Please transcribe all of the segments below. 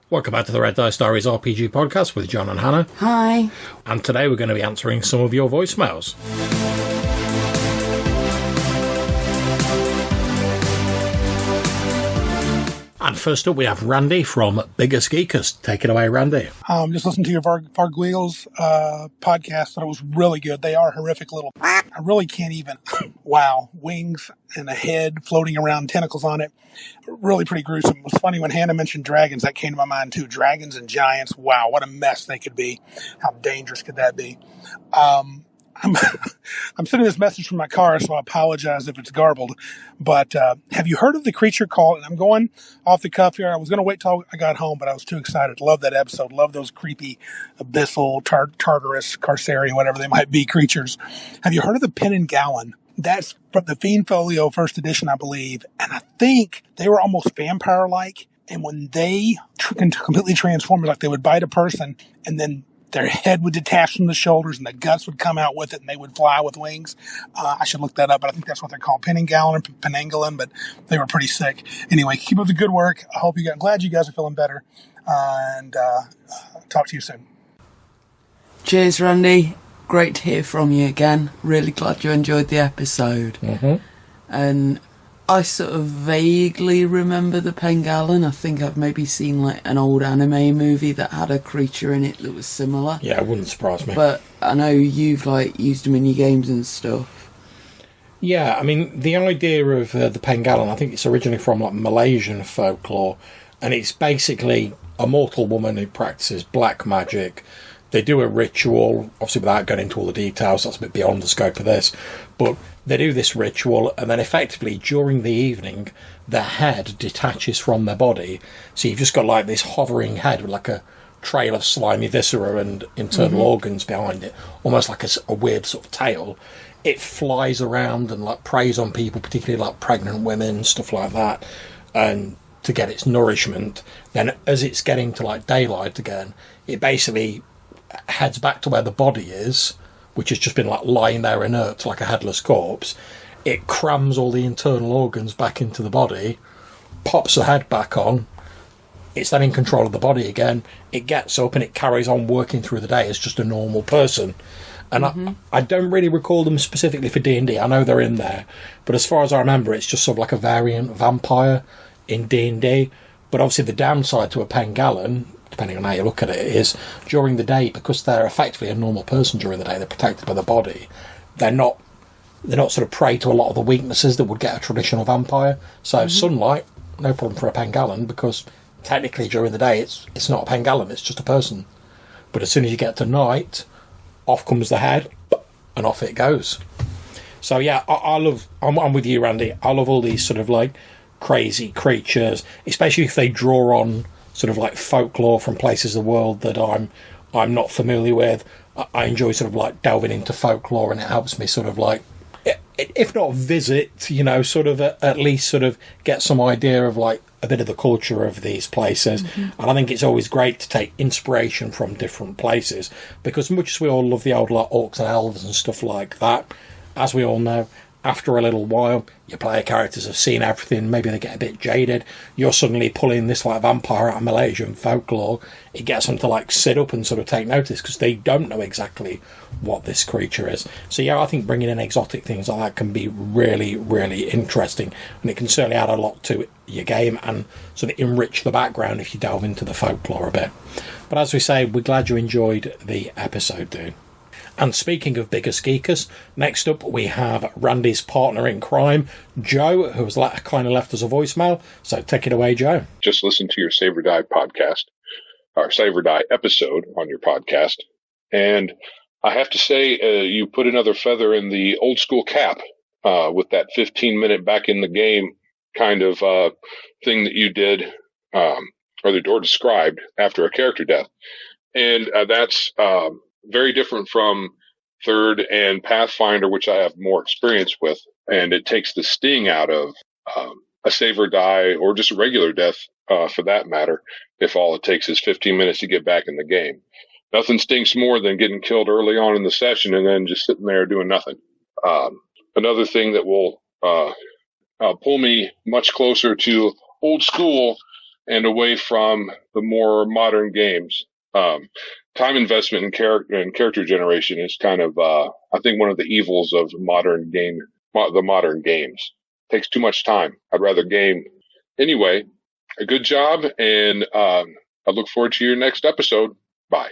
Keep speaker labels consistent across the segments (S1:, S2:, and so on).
S1: Welcome back to the Red Dice Diaries RPG podcast with John and Hannah.
S2: Hi.
S1: And today we're going to be answering some of your voicemails. And first up we have Randy from Biggus Geekus. Take it away, Randy.
S3: Just listened to your Vargouilles podcast, and it was really good. They are horrific little... I really can't even... Wow. Wings and a head floating around, tentacles on it. Really pretty gruesome. It was funny when Hannah mentioned dragons. That came to my mind too. Dragons and giants. Wow, what a mess they could be. How dangerous could that be? I'm sending this message from my car, so I apologize if it's garbled. But have you heard of the creature called, and I'm going off the cuff here. I was going to wait till I got home, but I was too excited. Love that episode. Love those creepy abyssal, Tartarus, Carceri, whatever they might be, creatures. Have you heard of the Pen and Gallon? That's from the Fiend Folio first edition, I believe. And I think they were almost vampire-like. And when they completely transformed, like they would bite a person, and then their head would detach from the shoulders, and the guts would come out with it, and they would fly with wings. I should look that up, but I think that's what they're called, Pen and Gallon or Penangolin, but they were pretty sick. Anyway, keep up the good work. I'm glad you guys are feeling better, and talk to you soon.
S2: Cheers, Randy. Great to hear from you again. Really glad you enjoyed the episode.
S1: Mm-hmm.
S2: And I sort of vaguely remember the Pengallan. I think I've maybe seen like an old anime movie that had a creature in it that was similar.
S1: Yeah, it wouldn't surprise me.
S2: But I know you've like used mini games and stuff.
S1: Yeah, I mean, the idea of the Pengallan, I think it's originally from like Malaysian folklore, and it's basically a mortal woman who practices black magic. They do a ritual, obviously without going into all the details, that's a bit beyond the scope of this, but they do this ritual, and then effectively during the evening, their head detaches from their body. So you've just got like this hovering head with like a trail of slimy viscera and internal organs behind it, almost like a weird sort of tail. It flies around and like preys on people, particularly like pregnant women, stuff like that, and to get its nourishment. Then as it's getting to like daylight again, it basically heads back to where the body is, which has just been like lying there inert like a headless corpse. It crams all the internal organs back into the body, pops the head back on. It's then in control of the body again. It gets up and it carries on working through the day as just a normal person. And I don't really recall them specifically for D&D. I know they're in there, but as far as I remember, it's just sort of like a variant vampire in D&D. But obviously the downside to a Pengallan, depending on how you look at it, is during the day, because they're effectively a normal person during the day, they're protected by the body, they're not sort of prey to a lot of the weaknesses that would get a traditional vampire. So sunlight, no problem for a Pengallan, because technically during the day it's not a Pengallan, it's just a person. But as soon as you get to night, off comes the head and off it goes. So yeah, I'm with you, Randy. I love all these sort of like crazy creatures, especially if they draw on sort of like folklore from places of the world that I'm not familiar with. I enjoy sort of like delving into folklore, and it helps me sort of like, if not visit, you know, sort of at least sort of get some idea of like a bit of the culture of these places. And I think it's always great to take inspiration from different places, because much as we all love the old like orcs and elves and stuff like that, as we all know, after a little while, your player characters have seen everything, maybe they get a bit jaded, you're suddenly pulling this like vampire out of Malaysian folklore, it gets them to like sit up and sort of take notice, because they don't know exactly what this creature is. So yeah, I think bringing in exotic things like that can be really, really interesting, and it can certainly add a lot to your game and sort of enrich the background if you delve into the folklore a bit. But as we say, we're glad you enjoyed the episode, dude. And speaking of Biggus Geekus, next up we have Randy's partner in crime, Joe, who has kind of left us a voicemail. So take it away, Joe.
S4: Just listen to your Save or Die podcast, or Save or Die episode on your podcast. And I have to say, you put another feather in the old school cap with that 15-minute back in the game kind of thing that you did, or described after a character death. And that's very different from Third and Pathfinder, which I have more experience with, and it takes the sting out of a save or die, or just a regular death for that matter, if all it takes is 15 minutes to get back in the game. Nothing stinks more than getting killed early on in the session and then just sitting there doing nothing. Another thing that will pull me much closer to old school and away from the more modern games. Time investment in character generation is kind of, I think, one of the evils of the modern games. Takes too much time. I'd rather game. Anyway, a good job, and I look forward to your next episode. Bye.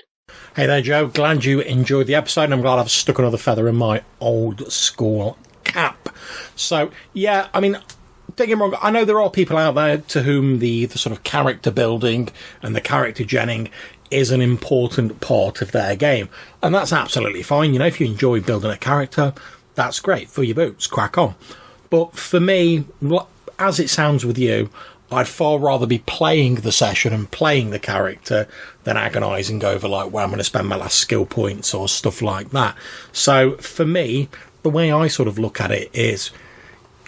S1: Hey there, Joe. Glad you enjoyed the episode, and I'm glad I've stuck another feather in my old school cap. So, yeah, I mean, don't get me wrong, I know there are people out there to whom the sort of character building and the character genning is an important part of their game. And that's absolutely fine. You know, if you enjoy building a character, that's great. Fill your boots, crack on. But for me, as it sounds with you, I'd far rather be playing the session and playing the character than agonising over, like, where I'm going to spend my last skill points or stuff like that. So for me, the way I sort of look at it is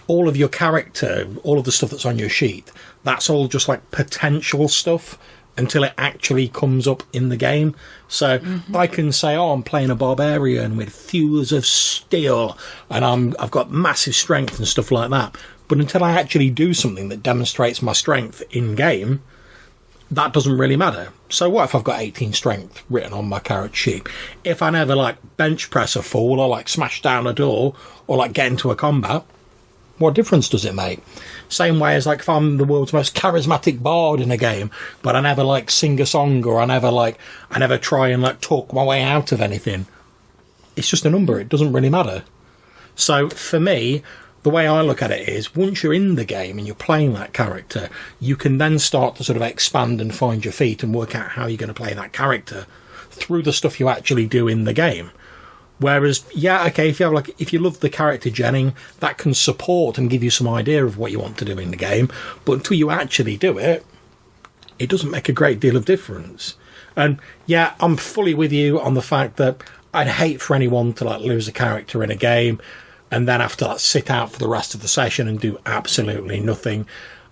S1: all of your character, all of the stuff that's on your sheet, that's all just like potential stuff until it actually comes up in the game. So I can say, oh, I'm playing a barbarian with thews of steel and I've got massive strength and stuff like that. But until I actually do something that demonstrates my strength in-game, that doesn't really matter. So what if I've got 18 strength written on my character sheet? If I never, like, bench press a fool or, like, smash down a door or, like, get into a combat, what difference does it make? Same way as, like, if I'm the world's most charismatic bard in a game, but I never, like, sing a song or I never try and, like, talk my way out of anything. It's just a number. It doesn't really matter. So, for me, the way I look at it is, once you're in the game and you're playing that character, you can then start to sort of expand and find your feet and work out how you're going to play that character through the stuff you actually do in the game. Whereas, yeah, okay, if you love the character genning, that can support and give you some idea of what you want to do in the game, but until you actually do it, it doesn't make a great deal of difference. And yeah, I'm fully with you on the fact that I'd hate for anyone to, like, lose a character in a game and then have to, like, sit out for the rest of the session and do absolutely nothing.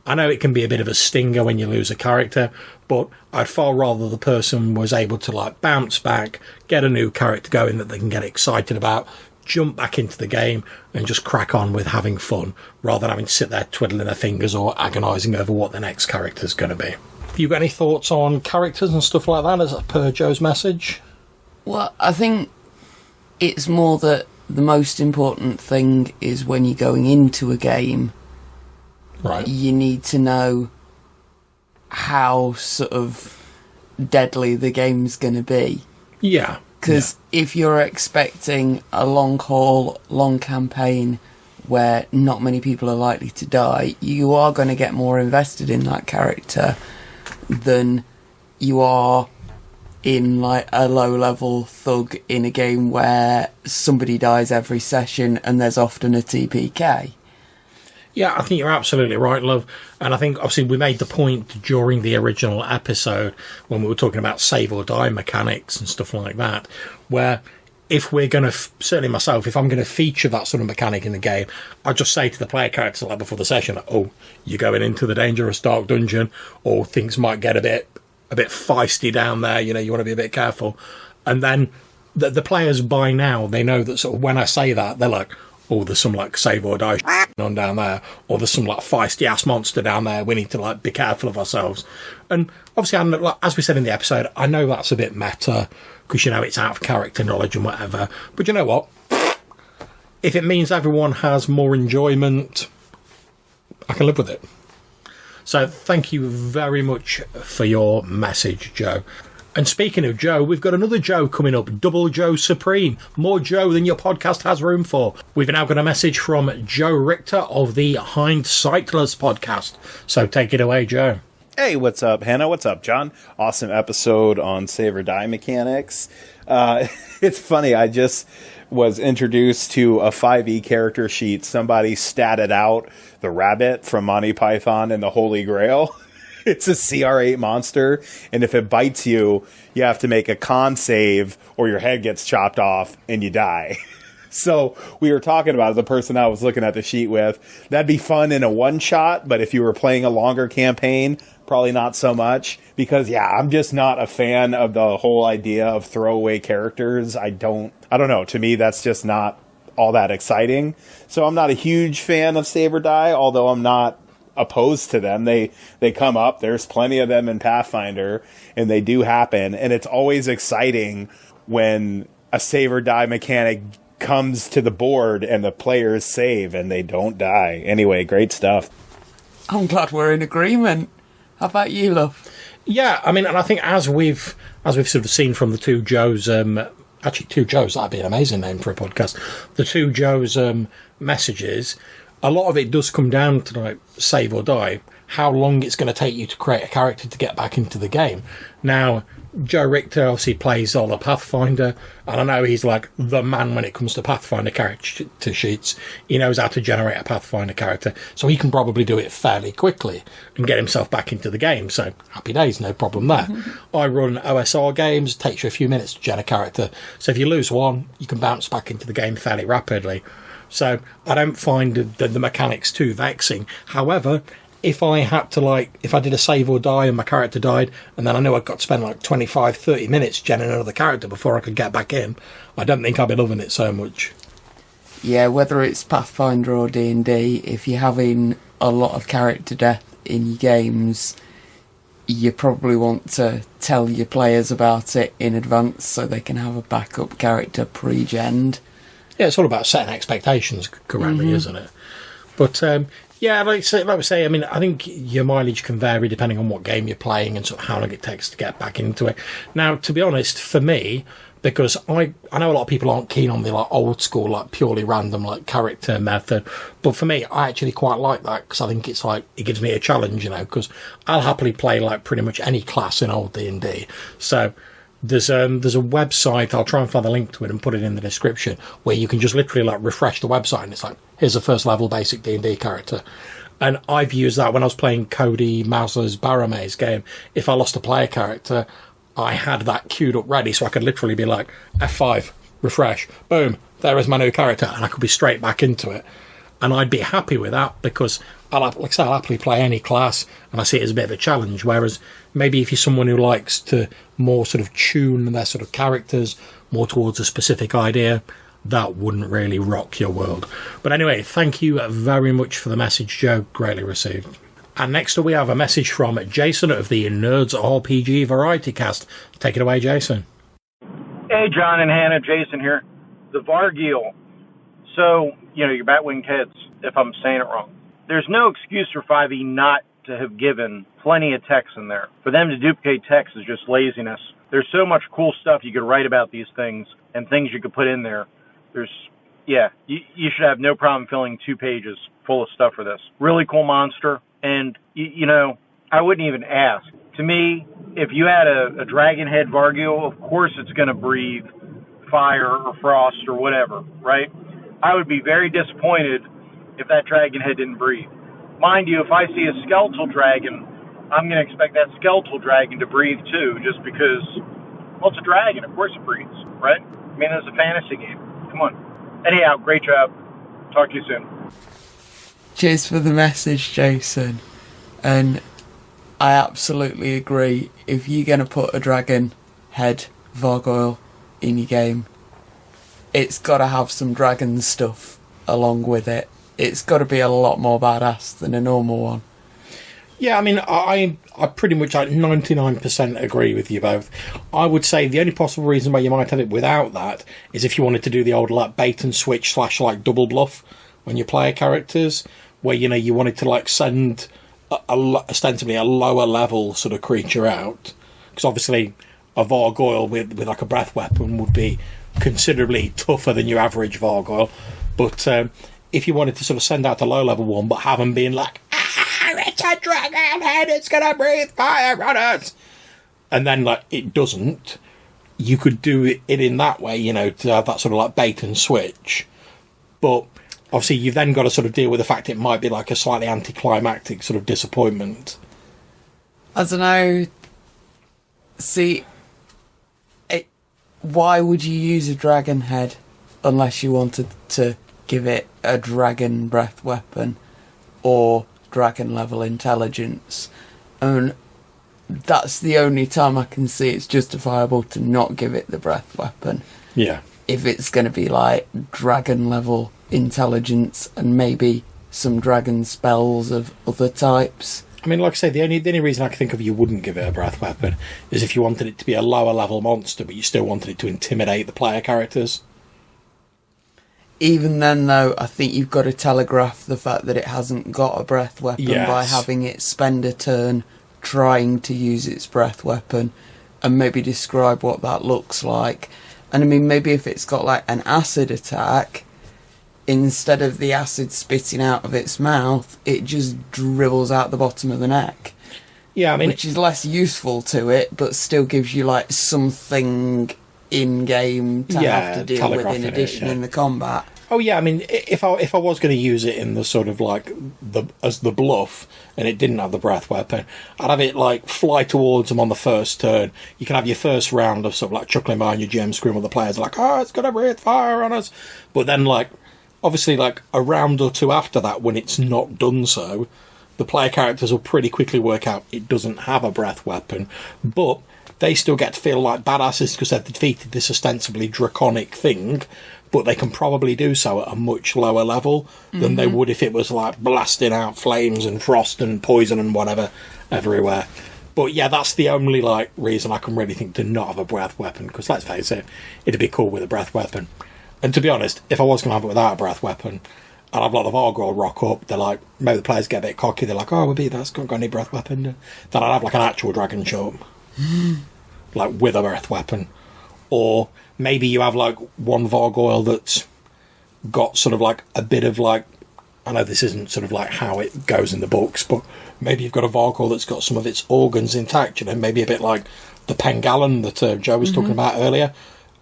S1: I know it can be a bit of a stinger when you lose a character, but I'd far rather the person was able to, like, bounce back, get a new character going that they can get excited about, jump back into the game and just crack on with having fun, rather than having to sit there twiddling their fingers or agonising over what the next character's going to be. Have you got any thoughts on characters and stuff like that as per Joe's message?
S2: Well, I think it's more that the most important thing is when you're going into a game,
S1: right,
S2: you need to know how sort of deadly the game's going to be.
S1: Yeah.
S2: Because if you're expecting a long haul, long campaign where not many people are likely to die, you are going to get more invested in that character than you are in, like, a low-level thug in a game where somebody dies every session and there's often a TPK.
S1: Yeah, I think you're absolutely right, love. And I think, obviously, we made the point during the original episode when we were talking about save or die mechanics and stuff like that, where if we're going to, certainly myself, if I'm going to feature that sort of mechanic in the game, I just say to the player character, like, before the session, oh, you're going into the dangerous dark dungeon, or things might get a bit feisty down there, you know, you want to be a bit careful. And then the players, by now, they know that sort of when I say that, they're like, oh, there's some, like, save or die on down there, or there's some, like, feisty ass monster down there, we need to, like, be careful of ourselves. And obviously, like, as we said in the episode, I know that's a bit meta, because, you know, it's out of character knowledge and whatever, but you know what, if it means everyone has more enjoyment, I can live with it. So thank you very much for your message, Joe. And speaking of Joe, we've got another Joe coming up, Double Joe Supreme. More Joe than your podcast has room for. We've now got a message from Joe Richter of the Hindsightless podcast. So take it away, Joe.
S5: Hey, what's up, Hannah? What's up, John? Awesome episode on Save or Die mechanics. It's funny, I just was introduced to a 5e character sheet. Somebody statted out the rabbit from Monty Python and the Holy Grail. It's a CR8 monster, and if it bites you, you have to make a con save or your head gets chopped off and you die. So we were talking about it, the person I was looking at the sheet with. That'd be fun in a one-shot, but if you were playing a longer campaign, probably not so much. Because, yeah, I'm just not a fan of the whole idea of throwaway characters. I don't know. To me, that's just not all that exciting. So I'm not a huge fan of Save or Die, although I'm not opposed to them. They come up. There's plenty of them in Pathfinder, and they do happen. And it's always exciting when a save or die mechanic comes to the board and the players save and they don't die. Anyway, great stuff.
S2: I'm glad we're in agreement. How about you, love?
S1: Yeah, I mean, and I think as we've sort of seen from the two Joes, actually two Joes, that'd be an amazing name for a podcast. The two Joes messages, a lot of it does come down to like save or die, how long it's going to take you to create a character to get back into the game. Now, Joe Richter obviously plays all the Pathfinder, and I know he's like the man when it comes to Pathfinder character sheets. He knows how to generate a Pathfinder character, so he can probably do it fairly quickly and get himself back into the game. So happy days, no problem there. I run OSR games, it takes you a few minutes to gen a character. So if you lose one, you can bounce back into the game fairly rapidly. So I don't find the mechanics too vexing. However, if I had to, if I did a save or die and my character died, and then I knew I'd got to spend 25, 30 minutes generating another character before I could get back in, I don't think I'd be loving it so much.
S2: Yeah, whether it's Pathfinder or D&D, if you're having a lot of character death in your games, you probably want to tell your players about it in advance so they can have a backup character pre-gened.
S1: Yeah, it's all about setting expectations correctly, isn't it? But, yeah, like we say, I mean, I think your mileage can vary depending on what game you're playing and sort of how long it takes to get back into it. Now, to be honest, for me, because I know a lot of people aren't keen on the old school, purely random character method, but for me, I actually quite like that because I think it's it gives me a challenge, because I'll happily play pretty much any class in old D&D. So there's a website, I'll try and find the link to it and put it in the description, where you can just literally refresh the website and it's here's a first level basic D&D character. And I've used that when I was playing Cody Mauser's Barrowmaze game. If I lost a player character, I had that queued up ready, so I could literally be F5, refresh, boom, there is my new character, and I could be straight back into it. And I'd be happy with that because, I'll happily play any class, and I see it as a bit of a challenge. Whereas maybe if you're someone who likes to more sort of tune their sort of characters more towards a specific idea, that wouldn't really rock your world. But anyway, thank you very much for the message, Joe. Greatly received. And next up we have a message from Jason of the Nerds RPG Variety Cast. Take it away, Jason.
S6: Hey, John and Hannah, Jason here. The Vargouilles. So, your bat-winged heads, if I'm saying it wrong. There's no excuse for 5e not to have given plenty of text in there. For them to duplicate text is just laziness. There's so much cool stuff you could write about these things and things you could put in there. You should have no problem filling 2 pages full of stuff for this. Really cool monster. And, I wouldn't even ask. To me, if you had a dragon head Vargouille, of course it's going to breathe fire or frost or whatever, right? I would be very disappointed if that dragon head didn't breathe. Mind you, if I see a skeletal dragon, I'm going to expect that skeletal dragon to breathe too, just because, well, it's a dragon. Of course it breathes, right? I mean, it's a fantasy game. Come on. Anyhow, great job. Talk to you soon.
S2: Cheers for the message, Jason. And I absolutely agree. If you're going to put a dragon head Vargouille in your game, it's got to have some dragon stuff along with it. It's got to be a lot more badass than a normal one.
S1: Yeah, I mean, I pretty much 99% agree with you both. I would say the only possible reason why you might have it without that is if you wanted to do the old bait and switch / double bluff when you play characters, where you wanted to send ostensibly a lower level sort of creature out, because obviously a Vargouille with a breath weapon would be considerably tougher than your average Vargouille. But if you wanted to sort of send out the low level one, but have them being it's a dragon head, it's gonna breathe fire on us, and then it doesn't, you could do it in that way, to have that sort of bait and switch. But obviously you've then got to sort of deal with the fact it might be a slightly anticlimactic sort of disappointment.
S2: I don't know. See, why would you use a dragon head unless you wanted to give it a dragon breath weapon or dragon level intelligence? And that's the only time I can see it's justifiable to not give it the breath weapon.
S1: Yeah.
S2: If it's going to be dragon level intelligence and maybe some dragon spells of other types.
S1: I mean, like I say, the only reason I can think of you wouldn't give it a breath weapon is if you wanted it to be a lower level monster, but you still wanted it to intimidate the player characters.
S2: Even then, though, I think you've got to telegraph the fact that it hasn't got a breath weapon by having it spend a turn trying to use its breath weapon, and maybe describe what that looks like. And I mean, maybe if it's got like an acid attack, instead of the acid spitting out of its mouth, it just dribbles out the bottom of the neck.
S1: Yeah, I mean,
S2: which is less useful to it, but still gives you like something in game to have to deal with in addition in the combat.
S1: Oh yeah, I mean, if I was going to use it in the sort of like as the bluff, and it didn't have the breath weapon, I'd have it like fly towards them on the first turn. You can have your first round of sort of like chuckling behind your GM screen, where the players are like, "Oh, it's going to breathe fire on us," but then like obviously like a round or two after that, when it's not done so, the player characters will pretty quickly work out it doesn't have a breath weapon, but they still get to feel like badasses because they've defeated this ostensibly draconic thing, but they can probably do so at a much lower level than they would if it was like blasting out flames and frost and poison and whatever everywhere. But yeah, that's the only like reason I can really think to not have a breath weapon, because let's face it, it'd be cool with a breath weapon. And to be honest, if I was going to have it without a breath weapon, I'd have a lot of Vargouilles rock up. They're like, maybe the players get a bit cocky, they're like, "Oh, we'll be that's got any breath weapon." Then I'd have like an actual dragon show up. Like with a breath weapon. Or maybe you have like one Vargouille that's got sort of like a bit of like, I know this isn't sort of like how it goes in the books, but maybe you've got a Vargouille that's got some of its organs intact, you know, maybe a bit like the Pengallan that Joe was talking about earlier.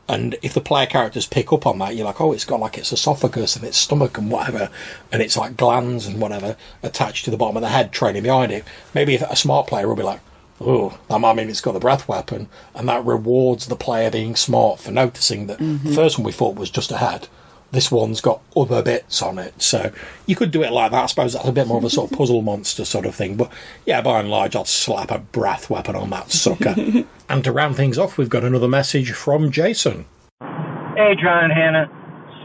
S1: And if the player characters pick up on that, you're like, oh, it's got like its esophagus and its stomach and whatever, and it's like glands and whatever attached to the bottom of the head trailing behind it. Maybe if a smart player will be like, oh, that might mean it's got the breath weapon, and that rewards the player being smart for noticing that the first one we thought was just a head. This one's got other bits on it. So you could do it like that. I suppose that's a bit more of a sort of puzzle monster sort of thing. But yeah, by and large, I'd slap a breath weapon on that sucker. And to round things off, we've got another message from Jason.
S6: Hey, John and Hannah.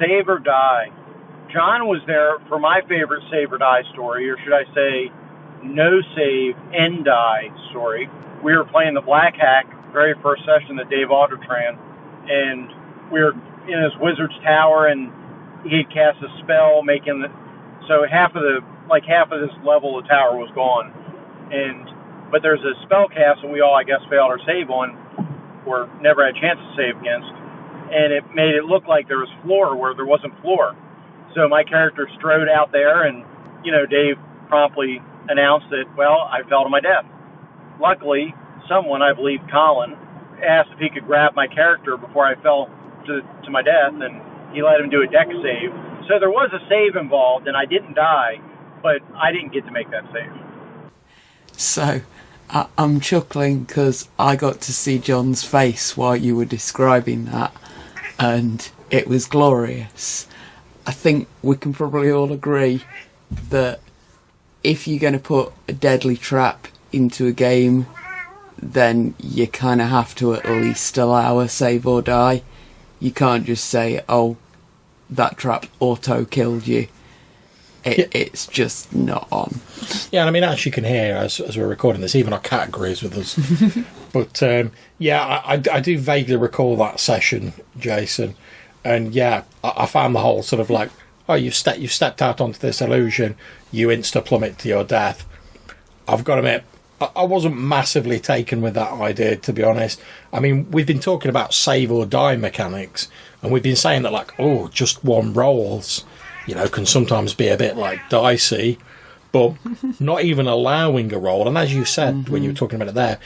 S6: Save or die. John was there for my favorite save or die story, or should I say no save and die story. We were playing the Black Hack, very first session that Dave Aldrich ran, and we were in his wizard's tower, and he had cast a spell making so half of this level of the tower was gone, but there's a spell cast and we all, I guess, failed our save on, or never had a chance to save against, and it made it look like there was floor where there wasn't floor. So my character strode out there, and Dave promptly announced that, well, I fell to my death. Luckily, someone, I believe Colin, asked if he could grab my character before I fell to my death, and he let him do a dex save. So there was a save involved, and I didn't die, but I didn't get to make that save.
S2: So I'm chuckling because I got to see John's face while you were describing that, and it was glorious. I think we can probably all agree that if you're going to put a deadly trap into a game, then you kind of have to at least allow a save or die. You can't just say, oh, that trap auto-killed you. It's just not on.
S1: Yeah, and I mean, as you can hear, as we're recording this, even our cat agrees with us. But, yeah, I do vaguely recall that session, Jason. And, yeah, I found the whole sort of like, oh, you've stepped out onto this illusion, you insta-plummet to your death. I've got to admit, I wasn't massively taken with that idea, to be honest. I mean, we've been talking about save or die mechanics, and we've been saying that, like, oh, just one rolls, can sometimes be a bit, like, dicey, but not even allowing a roll. And as you said, when you were talking about it there,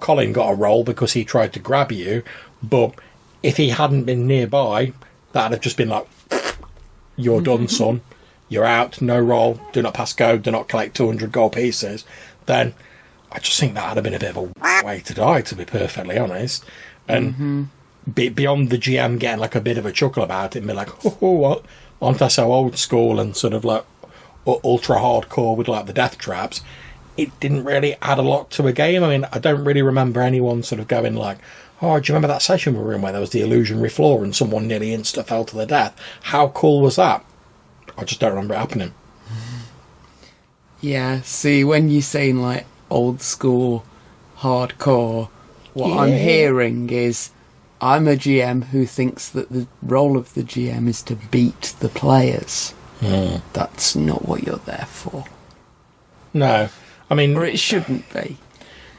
S1: Colin got a roll because he tried to grab you, but if he hadn't been nearby, that'd have just been like, you're done, son. You're out, no roll, do not pass go, do not collect 200 gold pieces. Then I just think that would have been a bit of a way to die, to be perfectly honest. And beyond the GM getting like a bit of a chuckle about it and be like, what? Aren't I so old school and sort of like ultra hardcore with like the death traps? It didn't really add a lot to a game. I mean, I don't really remember anyone sort of going like, oh, do you remember that session we were in where there was the illusionary floor and someone nearly insta fell to their death? How cool was that? I just don't remember it happening.
S2: Yeah, see, when you're saying, like, old school, hardcore, what I'm hearing is, I'm a GM who thinks that the role of the GM is to beat the players. That's not what you're there for.
S1: No. I mean...
S2: Or it shouldn't be.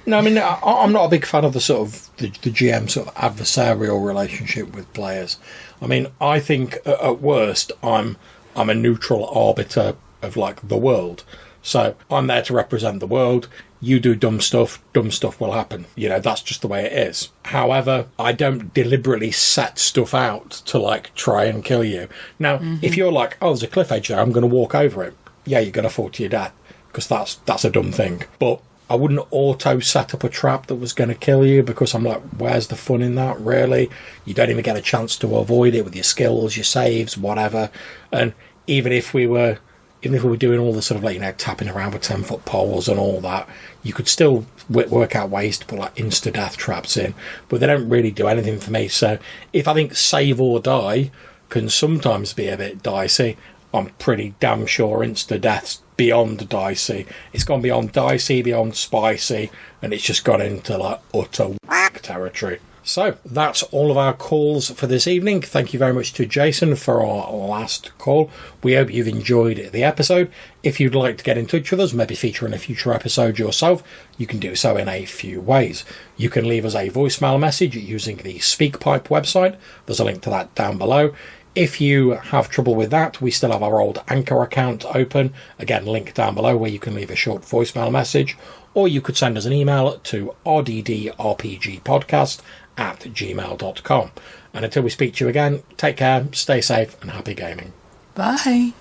S1: No, I mean, I'm not a big fan of the sort of the GM sort of adversarial relationship with players. I mean, I think at worst I'm a neutral arbiter of like the world. So I'm there to represent the world. You do dumb stuff will happen. You know, that's just the way it is. However, I don't deliberately set stuff out to like try and kill you. Now, if you're like, oh, there's a cliff edge there, I'm going to walk over it. Yeah, you're going to fall to your death because that's a dumb thing. But I wouldn't auto set up a trap that was going to kill you because I'm like, where's the fun in that, really? You don't even get a chance to avoid it with your skills, your saves, whatever. And even if we were doing all the sort of like, you know, tapping around with 10-foot poles and all that, you could still work out ways to put like insta-death traps in, but they don't really do anything for me. So if I think save or die can sometimes be a bit dicey, I'm pretty damn sure insta-death's beyond dicey. It's gone beyond dicey, beyond spicy, and it's just got into like utter whack territory. So that's all of our calls for this evening. Thank you very much to Jason for our last call. We hope you've enjoyed the episode. If you'd like to get in touch with us, maybe feature in a future episode yourself, you can do so in a few ways. You can leave us a voicemail message using the SpeakPipe website. There's a link to that down below. If you have trouble with that, we still have our old Anchor account open. Again, link down below where you can leave a short voicemail message. Or you could send us an email to rddrpgpodcast@gmail.com. And until we speak to you again, take care, stay safe, and happy gaming.
S2: Bye.